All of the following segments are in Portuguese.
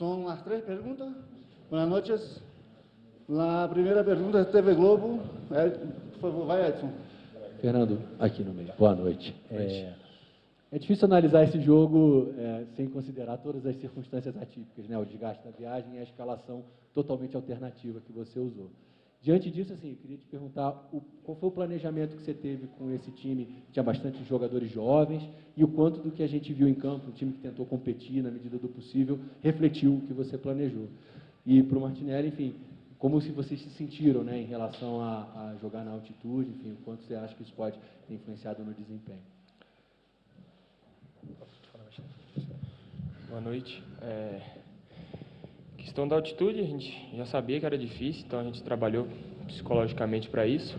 Son las tres preguntas. Buenas noches. La primera pregunta é TV Globo. Por favor, vai, Edson. Fernando, aqui no meio. Boa noite. É difícil analisar esse jogo sem considerar todas as circunstâncias atípicas, né? O desgaste da viagem e a escalação totalmente alternativa que você usou. Diante disso, assim, eu queria te perguntar qual foi o planejamento que você teve com esse time? Tinha bastante jogadores jovens, e o quanto do que a gente viu em campo, um time que tentou competir na medida do possível, refletiu o que você planejou. E para o Martinelli, enfim, como se vocês se sentiram, né, em relação a jogar na altitude, enfim, o quanto você acha que isso pode ter influenciado no desempenho? Boa noite. Questão da altitude, a gente já sabia que era difícil, então a gente trabalhou psicologicamente para isso.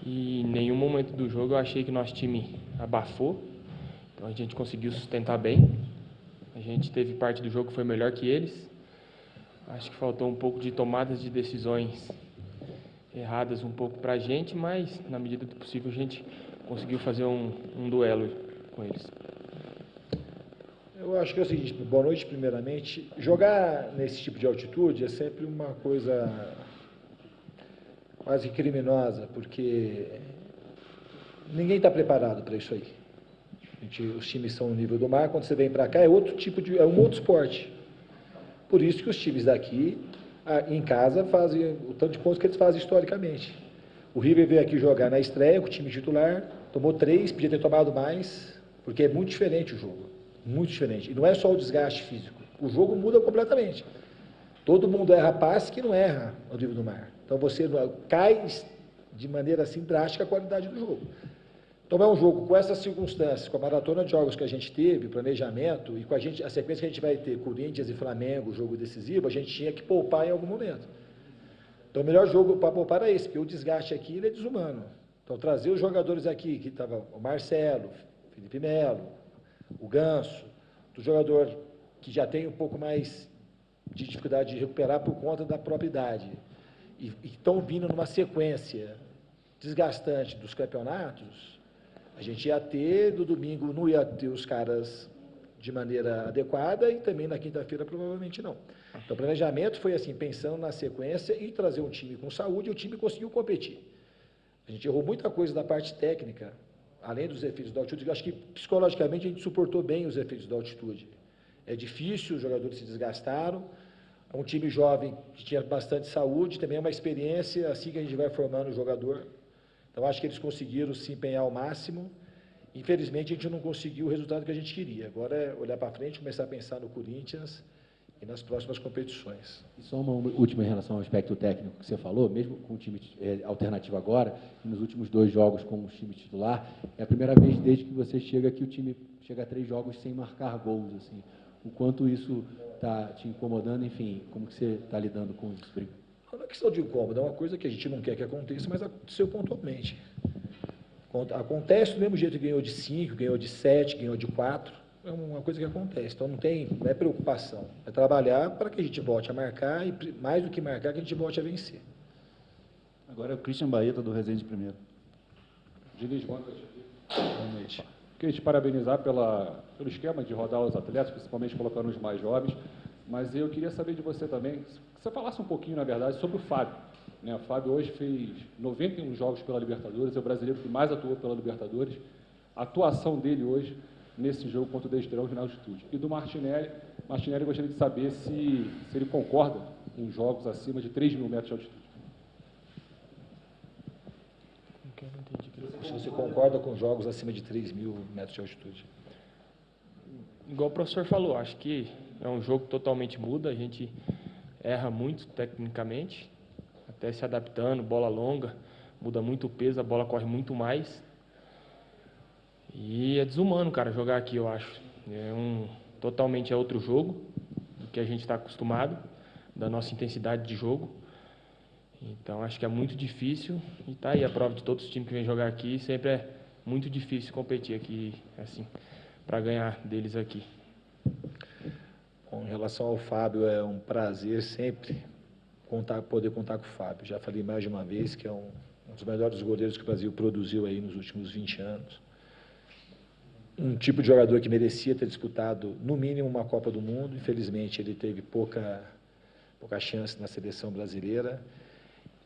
E em nenhum momento do jogo eu achei que nosso time abafou, então a gente conseguiu sustentar bem. A gente teve parte do jogo que foi melhor que eles. Acho que faltou um pouco de tomadas de decisões erradas um pouco para a gente, mas na medida do possível a gente conseguiu fazer um duelo com eles. Eu acho que é o seguinte, boa noite primeiramente. Jogar nesse tipo de altitude é sempre uma coisa quase criminosa, porque ninguém está preparado para isso aí. Os times são no nível do mar, quando você vem para cá é outro tipo de, é um outro esporte. Por isso que os times daqui, em casa, fazem o tanto de pontos que eles fazem historicamente. O River veio aqui jogar na estreia com o time titular, tomou 3, podia ter tomado mais, porque é muito diferente o jogo. Muito diferente. E não é só o desgaste físico. O jogo muda completamente. Todo mundo erra passe que não erra no nível do mar. Então você cai de maneira assim drástica a qualidade do jogo. Então é um jogo com essas circunstâncias, com a maratona de jogos que a gente teve, o planejamento, e com a sequência que a gente vai ter, Corinthians e Flamengo, jogo decisivo, a gente tinha que poupar em algum momento. Então o melhor jogo para poupar era esse, porque o desgaste aqui ele é desumano. Então trazer os jogadores aqui, que estava o Marcelo, Felipe Melo, o Ganso, do jogador que já tem um pouco mais de dificuldade de recuperar por conta da própria idade, e estão vindo numa sequência desgastante dos campeonatos, a gente ia ter, no domingo não ia ter os caras de maneira adequada, e também na quinta-feira provavelmente não. Então o planejamento foi assim, pensando na sequência e trazer um time com saúde, e o time conseguiu competir. A gente errou muita coisa da parte técnica, além dos efeitos da altitude. Eu acho que psicologicamente a gente suportou bem os efeitos da altitude. É difícil, os jogadores se desgastaram. É um time jovem que tinha bastante saúde, também é uma experiência, assim que a gente vai formando o jogador. Então acho que eles conseguiram se empenhar ao máximo. Infelizmente a gente não conseguiu o resultado que a gente queria. Agora é olhar para frente, começar a pensar no Corinthians e nas próximas competições. E só uma última em relação ao aspecto técnico que você falou, mesmo com o time alternativo agora, e nos últimos 2 jogos com o time titular, é a primeira vez desde que você chega que o time chega a 3 jogos sem marcar gols, assim. O quanto isso está te incomodando, enfim, como que você está lidando com isso? Não é questão de incômodo, é uma coisa que a gente não quer que aconteça, mas aconteceu pontualmente. Acontece do mesmo jeito que ganhou de 5, ganhou de 7, ganhou de 4, é uma coisa que acontece, então não é preocupação, é trabalhar para que a gente volte a marcar e, mais do que marcar, que a gente volte a vencer. Agora é o Christian Baeta, do Resende Primeiro. Diniz, boa noite. Boa noite. Queria te parabenizar pelo esquema de rodar os atletas, principalmente colocando os mais jovens, mas eu queria saber de você também, que você falasse um pouquinho, na verdade, sobre o Fábio. O Fábio hoje fez 91 jogos pela Libertadores, é o brasileiro que mais atuou pela Libertadores. A atuação dele hoje nesse jogo contra o Desterão na altitude. E do Martinelli, eu gostaria de saber se ele concorda com jogos acima de 3 mil metros de altitude. Se você concorda com jogos acima de 3 mil metros de altitude? Igual o professor falou, acho que é um jogo que totalmente muda, a gente erra muito tecnicamente, até se adaptando, bola longa, muda muito o peso, a bola corre muito mais. E é desumano, cara, jogar aqui, eu acho. Totalmente é outro jogo do que a gente está acostumado, da nossa intensidade de jogo. Então, acho que é muito difícil. E tá aí a prova de todos os times que vêm jogar aqui. Sempre é muito difícil competir aqui, assim, para ganhar deles aqui. Bom, em relação ao Fábio, é um prazer sempre poder contar com o Fábio. Já falei mais de uma vez que é um dos melhores goleiros que o Brasil produziu aí nos últimos 20 anos. um tipo de jogador que merecia ter disputado, no mínimo, uma Copa do Mundo. Infelizmente, ele teve pouca chance na seleção brasileira.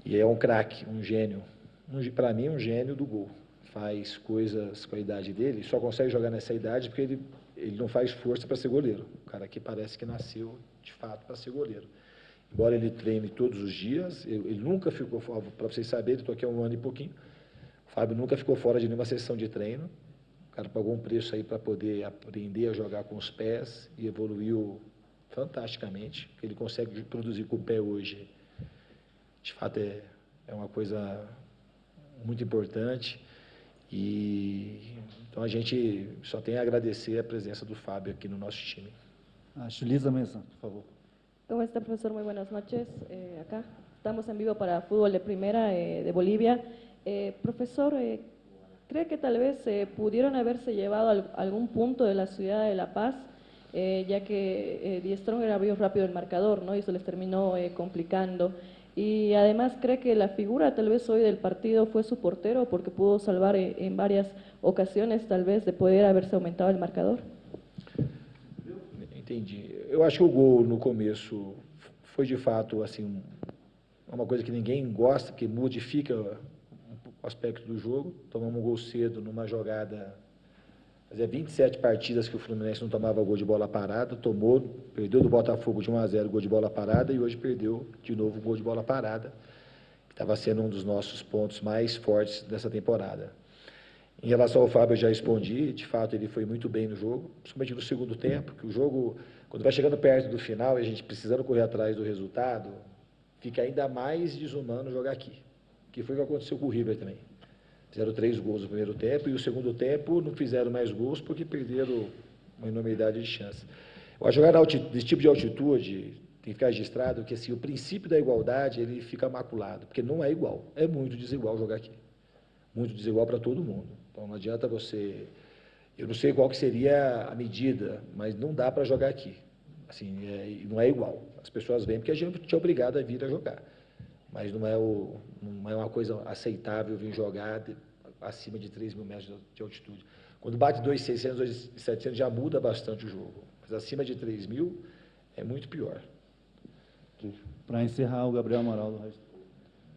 E é um craque, um gênio. Para mim, um gênio do gol. Faz coisas com a idade dele, só consegue jogar nessa idade porque ele não faz força para ser goleiro. O cara aqui parece que nasceu, de fato, para ser goleiro. Embora ele treine todos os dias, ele nunca ficou fora, para vocês saberem, estou aqui há 1 ano e pouquinho, o Fábio nunca ficou fora de nenhuma sessão de treino. O cara pagou um preço aí para poder aprender a jogar com os pés e evoluiu fantasticamente. Ele consegue produzir com o pé hoje. De fato, é uma coisa muito importante. Então, a gente só tem a agradecer a presença do Fábio aqui no nosso time. Shulisa Mesa, por favor. ¿Cómo está, profesor? Muy buenas noches. Acá estamos en vivo para Fútbol de Primera de Bolivia. Profesor, ¿cree que tal vez pudieron haberse llevado algún punto de la ciudad de La Paz, ya que Die Stronger abrió rápido el marcador, ¿no? Y se les terminó complicando? Y además, ¿cree que la figura tal vez hoy del partido fue su portero porque pudo salvar en varias ocasiones tal vez de poder haberse aumentado el marcador? Entendi. Eu acho que o gol no começo foi de fato assim uma coisa que ninguém gosta, que modifica o aspecto do jogo. Tomamos um gol cedo numa jogada. Fazia 27 partidas que o Fluminense não tomava gol de bola parada, perdeu do Botafogo de 1-0 gol de bola parada e hoje perdeu de novo gol de bola parada, que estava sendo um dos nossos pontos mais fortes dessa temporada. Em relação ao Fábio, eu já respondi, de fato ele foi muito bem no jogo, principalmente no segundo tempo, que o jogo, quando vai chegando perto do final e a gente precisando correr atrás do resultado, fica ainda mais desumano jogar aqui, que foi o que aconteceu com o River também. Fizeram 3 gols no primeiro tempo e o segundo tempo não fizeram mais gols porque perderam uma enormidade de chances. Ao jogar desse tipo de altitude, tem que ficar registrado que assim, o princípio da igualdade ele fica maculado, porque não é igual, é muito desigual jogar aqui. Muito desigual para todo mundo. Então não adianta você... Eu não sei qual que seria a medida, mas não dá para jogar aqui. Assim, não é igual. As pessoas vêm porque a gente é obrigado a vir a jogar. Mas não é uma coisa aceitável vir jogar acima de 3.000 metros de altitude. Quando bate 2.600, 2.700 já muda bastante o jogo. Mas acima de 3.000 é muito pior. Para encerrar, o Gabriel Amaral do Rádio.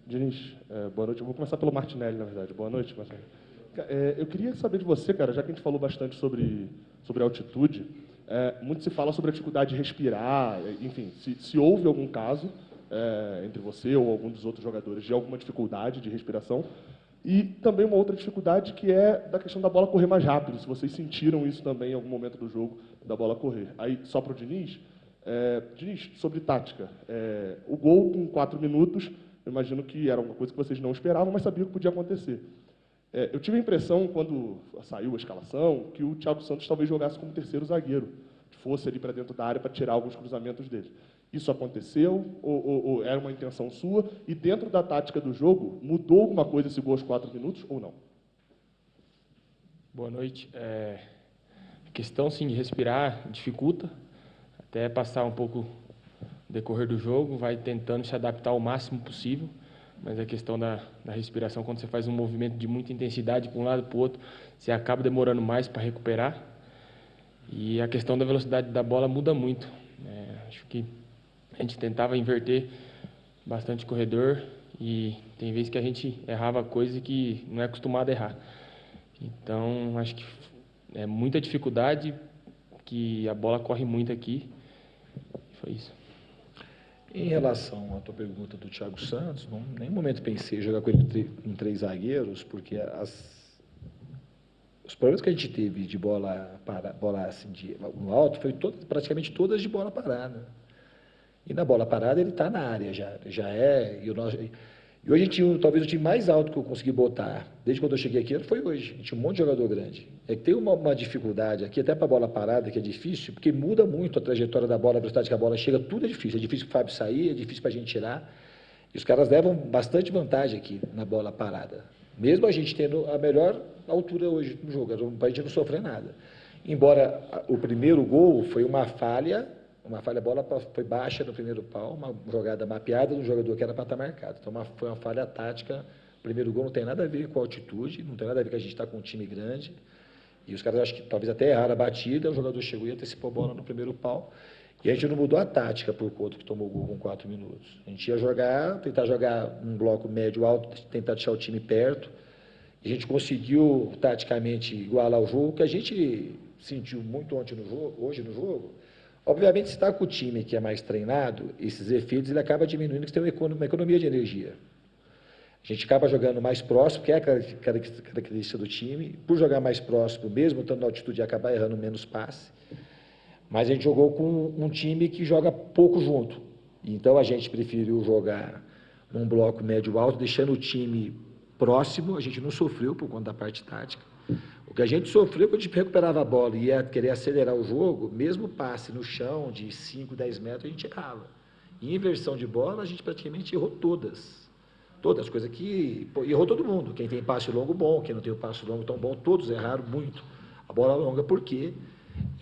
Diniz, boa noite. Eu vou começar pelo Martinelli, na verdade. Boa noite, Martinelli. Eu queria saber de você, cara, já que a gente falou bastante sobre altitude, muito se fala sobre a dificuldade de respirar, enfim, se houve algum caso entre você ou algum dos outros jogadores de alguma dificuldade de respiração, e também uma outra dificuldade que é da questão da bola correr mais rápido, se vocês sentiram isso também em algum momento do jogo, da bola correr. Aí, só para o Diniz, Diniz, sobre tática, o gol com 4 minutos, eu imagino que era uma coisa que vocês não esperavam, mas sabiam que podia acontecer. Eu tive a impressão, quando saiu a escalação, que o Thiago Santos talvez jogasse como terceiro zagueiro, fosse ali para dentro da área para tirar alguns cruzamentos dele. Isso aconteceu ou era uma intenção sua? E dentro da tática do jogo, mudou alguma coisa esse gol aos 4 minutos ou não? Boa noite. A questão, sim, de respirar dificulta, até passar um pouco o decorrer do jogo, vai tentando se adaptar ao máximo possível, mas a questão da respiração, quando você faz um movimento de muita intensidade para um lado e para o outro, você acaba demorando mais para recuperar. E a questão da velocidade da bola muda muito. Acho que a gente tentava inverter bastante corredor e tem vezes que a gente errava coisa que não é acostumado a errar. Então, acho que é muita dificuldade, que a bola corre muito aqui. Foi isso. Em relação à tua pergunta do Thiago Santos, em nenhum momento pensei em jogar com ele com 3 zagueiros, porque os problemas que a gente teve de bola assim, no alto foi praticamente todas de bola parada. E na bola parada ele está na área já é. E hoje a gente tinha talvez o time mais alto que eu consegui botar, desde quando eu cheguei aqui, foi hoje. A gente tinha um monte de jogador grande. É que tem uma dificuldade aqui, até para a bola parada, que é difícil, porque muda muito a trajetória da bola, a velocidade que a bola chega, tudo é difícil. É difícil para o Fábio sair, é difícil para a gente tirar. E os caras levam bastante vantagem aqui na bola parada. Mesmo a gente tendo a melhor altura hoje no jogo, para a gente não sofrer nada. Embora o primeiro gol foi uma falha, a bola foi baixa no primeiro pau, uma jogada mapeada do jogador que era para estar marcado. Então foi uma falha tática. O primeiro gol não tem nada a ver com a altitude, não tem nada a ver com a gente estar com um time grande. E os caras, acho que talvez até erraram a batida, o jogador chegou e antecipou a bola no primeiro pau. E a gente não mudou a tática por conta que tomou o gol com 4 minutos. A gente ia jogar, tentar jogar um bloco médio-alto, tentar deixar o time perto. E a gente conseguiu, taticamente, igualar o jogo, que a gente sentiu muito ontem no jogo, hoje no jogo. Obviamente, se está com o time que é mais treinado, esses efeitos ele acaba diminuindo, que tem uma economia de energia. A gente acaba jogando mais próximo, que é a característica do time. Por jogar mais próximo, mesmo estando na altitude, acabar errando menos passe. Mas a gente jogou com um time que joga pouco junto. Então, a gente preferiu jogar num bloco médio-alto, deixando o time próximo. A gente não sofreu por conta da parte tática. O que a gente sofreu quando a gente recuperava a bola e ia querer acelerar o jogo, mesmo passe no chão de 5, 10 metros, a gente errava. Em inversão de bola, a gente praticamente errou todas. Todas, coisas que... errou todo mundo. Quem tem passe longo, bom. Quem não tem o passe longo tão bom, todos erraram muito a bola longa, porque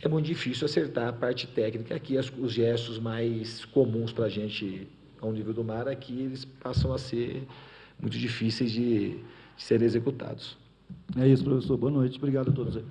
é muito difícil acertar a parte técnica aqui. Os gestos mais comuns para a gente, ao nível do mar, aqui, eles passam a ser muito difíceis de serem executados. É isso, professor. Boa noite. Obrigado a todos aí.